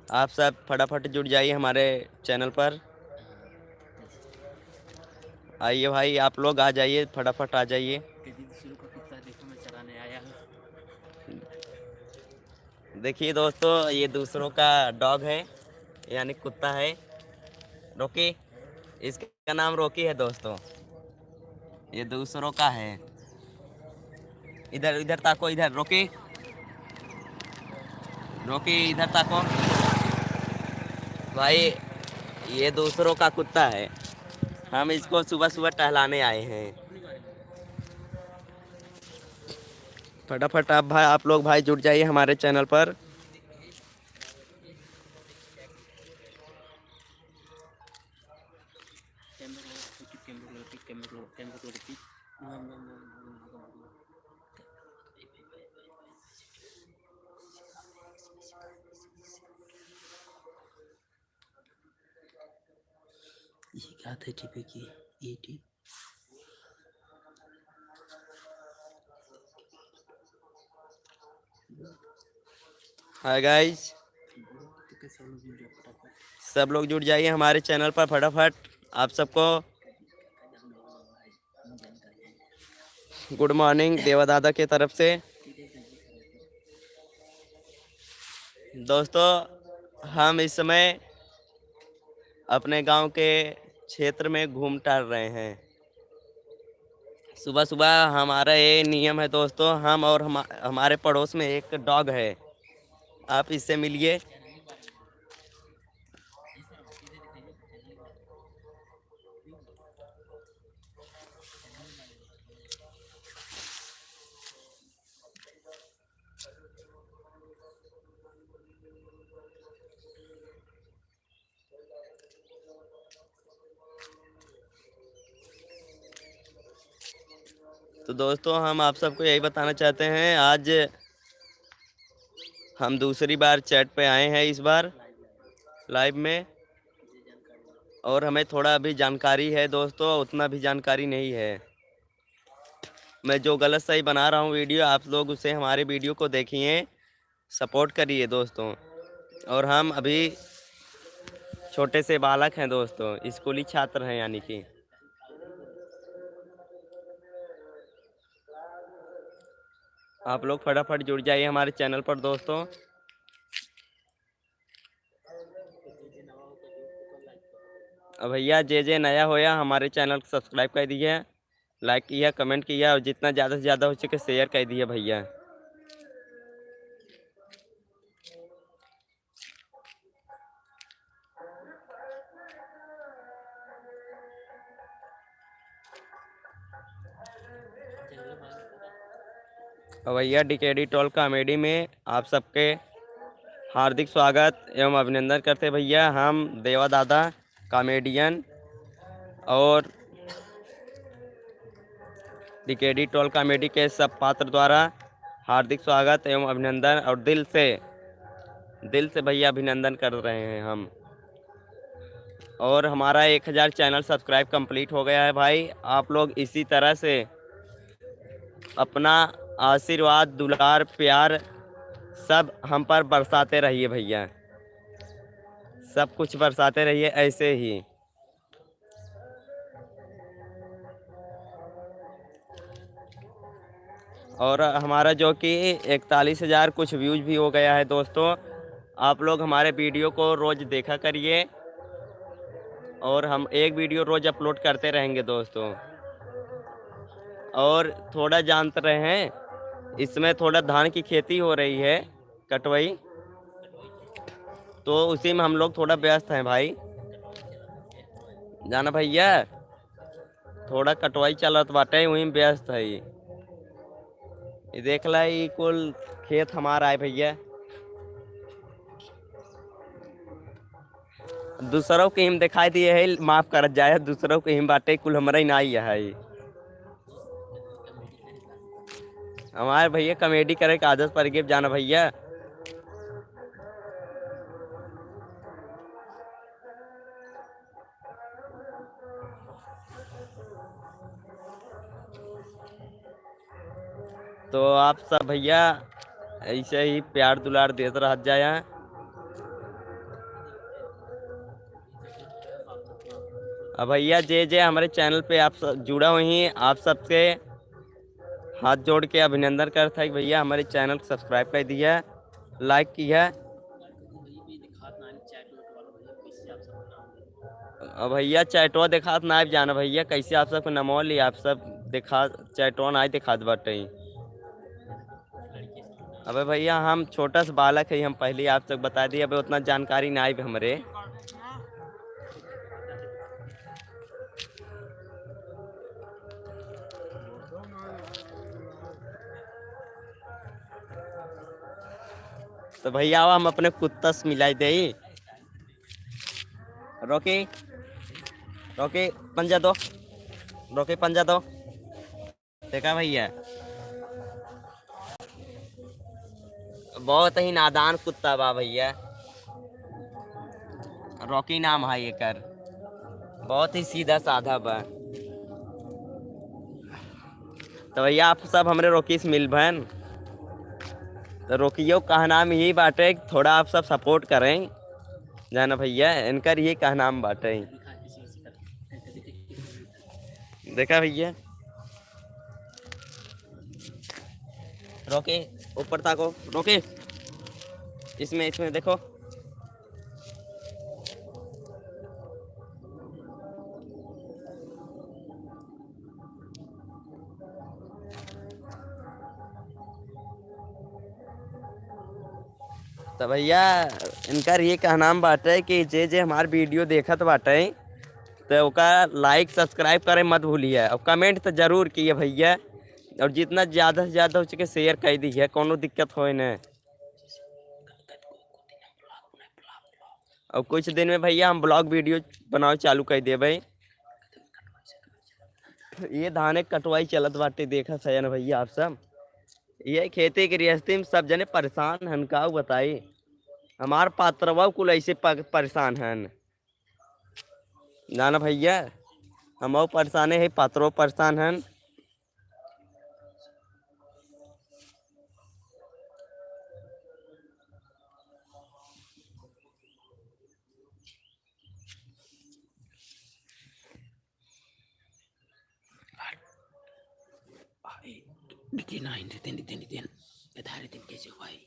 आप सब फटाफट जुड़ जाइए हमारे चैनल पर। आइए भाई, आप लोग आ जाइए, फटाफट आ जाइए। शुरू का कुत्ता देखो मैं चराने आया हूँ। देखिए दोस्तों, ये दूसरों का डॉग है, यानी कुत्ता है, रॉकी। इसका नाम रॉकी है दोस्तों। ये दूसरों का है। इधर इधर ताको, इधर रॉकी, रॉकी इधर ताको भाई। ये दूसरों का कुत्ता है। हम इसको सुबह सुबह टहलाने आए हैं। फटाफट आप लोग भाई जुड़ जाइए हमारे चैनल पर। ये क्या थे टीपी की ईटी। हाय गाइस, सब लोग जुड़ जाइए हमारे चैनल पर फटाफट। आप सबको गुड मॉर्निंग देवा दादा की तरफ से। दोस्तों, हम इस समय अपने गांव के क्षेत्र में घूम टहल रहे हैं। सुबह सुबह हमारा ये नियम है दोस्तों, हम और हमारे पड़ोस में एक डॉग है, आप इससे मिलिए। तो दोस्तों, हम आप सबको यही बताना चाहते हैं, आज हम दूसरी बार चैट पे आए हैं, इस बार लाइव में। और हमें थोड़ा अभी जानकारी है दोस्तों, उतना भी जानकारी नहीं है। मैं जो गलत सही बना रहा हूँ वीडियो, आप लोग उसे हमारे वीडियो को देखिए, सपोर्ट करिए दोस्तों। और हम अभी छोटे से बालक हैं दोस्तों, स्कूली छात्र हैं यानी कि। आप लोग फटाफट जुड़ जाइए हमारे चैनल पर दोस्तों। अब भैया जे नया होया हमारे चैनल को सब्सक्राइब कर दिए, लाइक किया, कमेंट किया, और जितना ज़्यादा से ज़्यादा हो सके शेयर कर दिए भैया। और भैया डीकेडी टोल कॉमेडी में आप सबके हार्दिक स्वागत एवं अभिनंदन करते भैया। हम देवा दादा कॉमेडियन और डीकेडी टोल कॉमेडी के सब पात्र द्वारा हार्दिक स्वागत एवं अभिनंदन, और दिल से भैया अभिनंदन कर रहे हैं हम। और हमारा 1000 चैनल सब्सक्राइब कंप्लीट हो गया है भाई। आप लोग इसी तरह से अपना आशीर्वाद, दुलार, प्यार सब हम पर बरसाते रहिए भैया, सब कुछ बरसाते रहिए ऐसे ही। और हमारा जो कि 41,000 कुछ व्यूज भी हो गया है दोस्तों। आप लोग हमारे वीडियो को रोज़ देखा करिए, और हम एक वीडियो रोज़ अपलोड करते रहेंगे दोस्तों। और थोड़ा जानते रहे हैं, इसमें थोड़ा धान की खेती हो रही है, कटवाई, तो उसी में हम लोग थोड़ा व्यस्त हैं भाई, जाना भैया। थोड़ा कटवाई चलत बाटे, वहीं व्यस्त है। ये देख ला, ये कुल खेत हमारा है भैया। दूसरों के हिम दिखाई दिए है, माफ कर जाए, दूसरों के हिम बाटे, कुल हमारा ही नहीं है। हमारे भैया कॉमेडी करे के आदत पर गिर जाना भैया। तो आप सब भैया ऐसे ही प्यार दुलार देते रह जाए। अब भैया जे जे हमारे चैनल पे आप सब जुड़ा हुई हैं, आप सबसे हाथ जोड़ के अभिनंदन करता है कि भैया हमारे चैनल को सब्सक्राइब कर दिया, लाइक किया। अब भैया चैटवा दिखात ना जाना भैया, कैसे आप सबको नमो ली आप सब दिखा चैटवा ना दिखात बाटे। अबे भैया हम छोटा सा बालक है, हम पहले ही आप सब बता दिए, अबे उतना जानकारी ना आई हमरे। तो भैया अब हम अपने कुत्ता से मिलाई दे। रोकी रोकी पंजा दो, रोकी पंजा दो। देखा भैया बहुत ही नादान कुत्ता बा भैया, रॉकी नाम है एकर, बहुत ही सीधा साधा बा। तो भैया आप सब हमरे रॉकी से मिल भन, तो रोकियो का नाम यही बाटे, थोड़ा आप सब सपोर्ट करें जाना भैया, इनकर ये का नाम बाटे। देखा भैया रोके ऊपर ताको, रोके इसमें इसमें देखो। तो भैया इनका ये का नाम बाटे कि जे जे हमार वीडियो देखत बाटे तो ओका लाइक सब्सक्राइब करे मत भूलिए, और कमेंट तो जरूर किए भैया, और जितना ज़्यादा से ज़्यादा हो सके शेयर कर दीजिए, कोनो दिक्कत हो न। और कुछ दिन में भैया हम ब्लॉग वीडियो बनाओ चालू कर देवे। ये धाने कटवाई चलत बाटे, देखा है ना भैया आप सब, ये खेती की गृहस्थी में सब जने परेशान हन, का बताई हमार पात्रवा कुल ऐसे परेशान हन जाना भैया, हम परेशान है, पात्रो परेशान हन। रितेन बता रितेन कैसे हो भाई?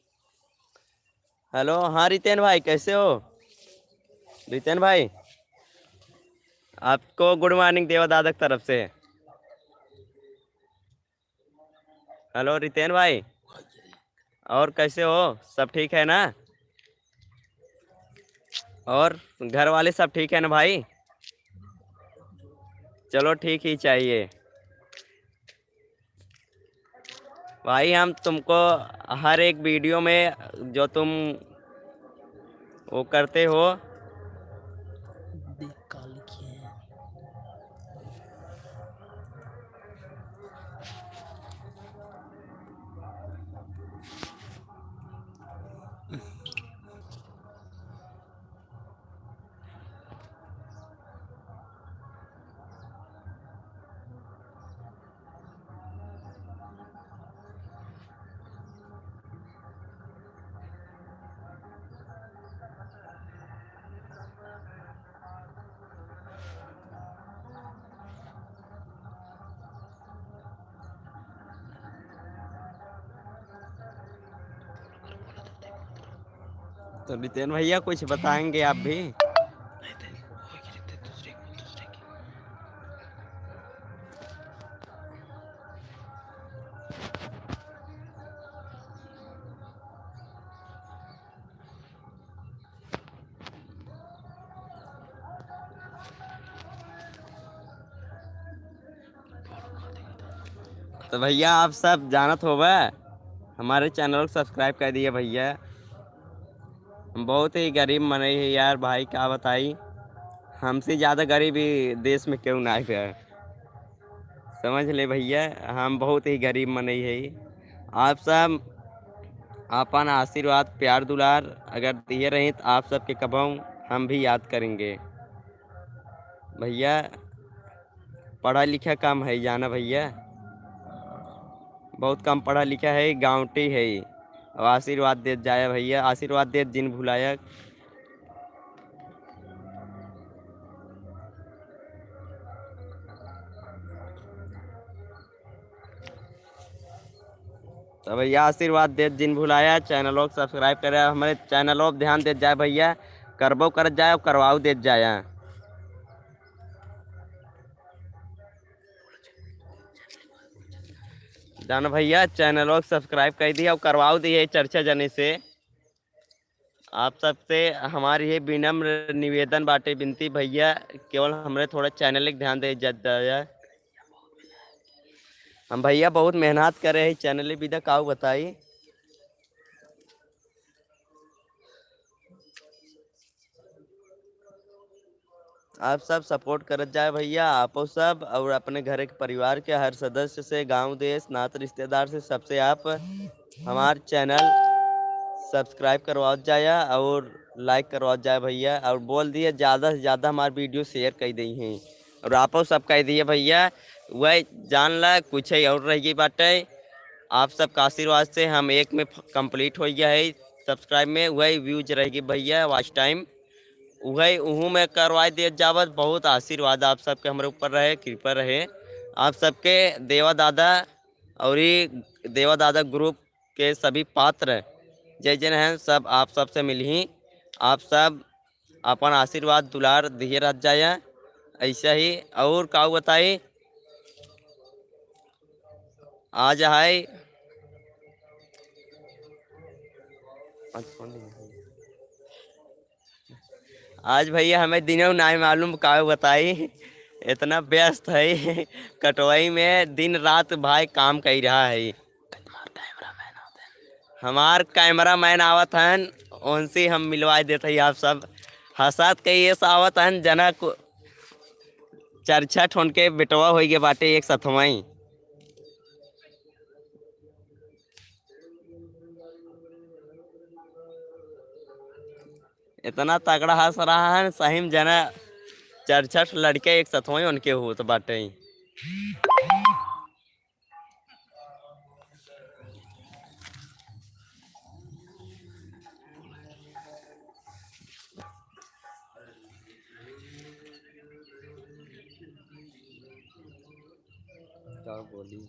हेलो, हाँ रितेन भाई कैसे हो? रितेन भाई आपको गुड मॉर्निंग देवा दादा की तरफ से। हेलो रितेन भाई, और कैसे हो, सब ठीक है ना? और घर वाले सब ठीक है ना भाई? चलो ठीक ही चाहिए भाई, हम तुमको हर एक वीडियो में जो तुम वो करते हो देख काल किए हैं। तो रितेन भैया कुछ बताएंगे आप भी? दूसरे की तो भैया आप सब जानत होगा, हमारे चैनल को सब्सक्राइब कर दिए भैया, हम बहुत ही गरीब मने है यार भाई, क्या बताई, हमसे ज़्यादा गरीबी देश में क्यों ना है, समझ ले भैया, हम बहुत ही गरीब मने है। आप सब अपन आशीर्वाद प्यार दुलार अगर दिए रही तो आप सबके कबहू हम भी याद करेंगे भैया। पढ़ा लिखा कम है जाना भैया, बहुत कम पढ़ा लिखा है, गाँवटी है, और आशीर्वाद दे जाया भैया, आशीर्वाद दे जिन भुलाया। तो भैया आशीर्वाद दे जिन भुलाया चैनलों को सब्सक्राइब करे हमारे चैनलों पर ध्यान दे जाए भैया करबो कर जाए और करवाओ दे जाए जान भैया चैनलों को सब्सक्राइब कर दिया और करवाओ दिए चर्चा जने से आप सबसे हमारी ये विनम्र निवेदन बाटे विनती भैया केवल हमारे थोड़ा चैनल के ध्यान दे जाए हम भैया बहुत मेहनत करे हैं चैनल भी दा काऊ बताई आप सब सपोर्ट करत जाए भैया आपो सब और अपने घर के परिवार के हर सदस्य से गांव देश नात रिश्तेदार से सबसे आप हमार चैनल सब्सक्राइब करवाओ जाए और लाइक करवाओ जाए भैया और बोल दिए ज़्यादा से ज़्यादा हमारे वीडियो शेयर कर दी हैं और आपो सब कह दिए भैया वह जान ला कुछ ही और रह गई बाटे आप सबका आशीर्वाद से हम एक में कंप्लीट हो गया है सब्सक्राइब में वही व्यूज रहेगी भैया वॉच टाइम वही उहू में करवा दिए जावत बहुत आशीर्वाद आप सबके हमारे ऊपर रहे कृपा रहे आप सबके देवा दादा और ये देवा दादा ग्रुप के सभी पात्र जय जन हैं सब आप सबसे मिली आप सब अपन आशीर्वाद दुलार दिए रह जाए ऐसा ही और का बताई आज है आज भैया हमें दिनों नहीं मालूम का बताई इतना व्यस्त है कटवाई में दिन रात भाई काम कर रहा है हमार कैमरा मैन आवत हन उनसे हम मिलवा देते हैं आप सब हंसत के ये आवत हन जना को चर्चा ठोन के बेटवा हो गए बाटे एक सथवाई इतना तगड़ा हंस रहा है सही में जना चर्चा लड़के एक सथवाई उनके हो तो बाटे क्या बोली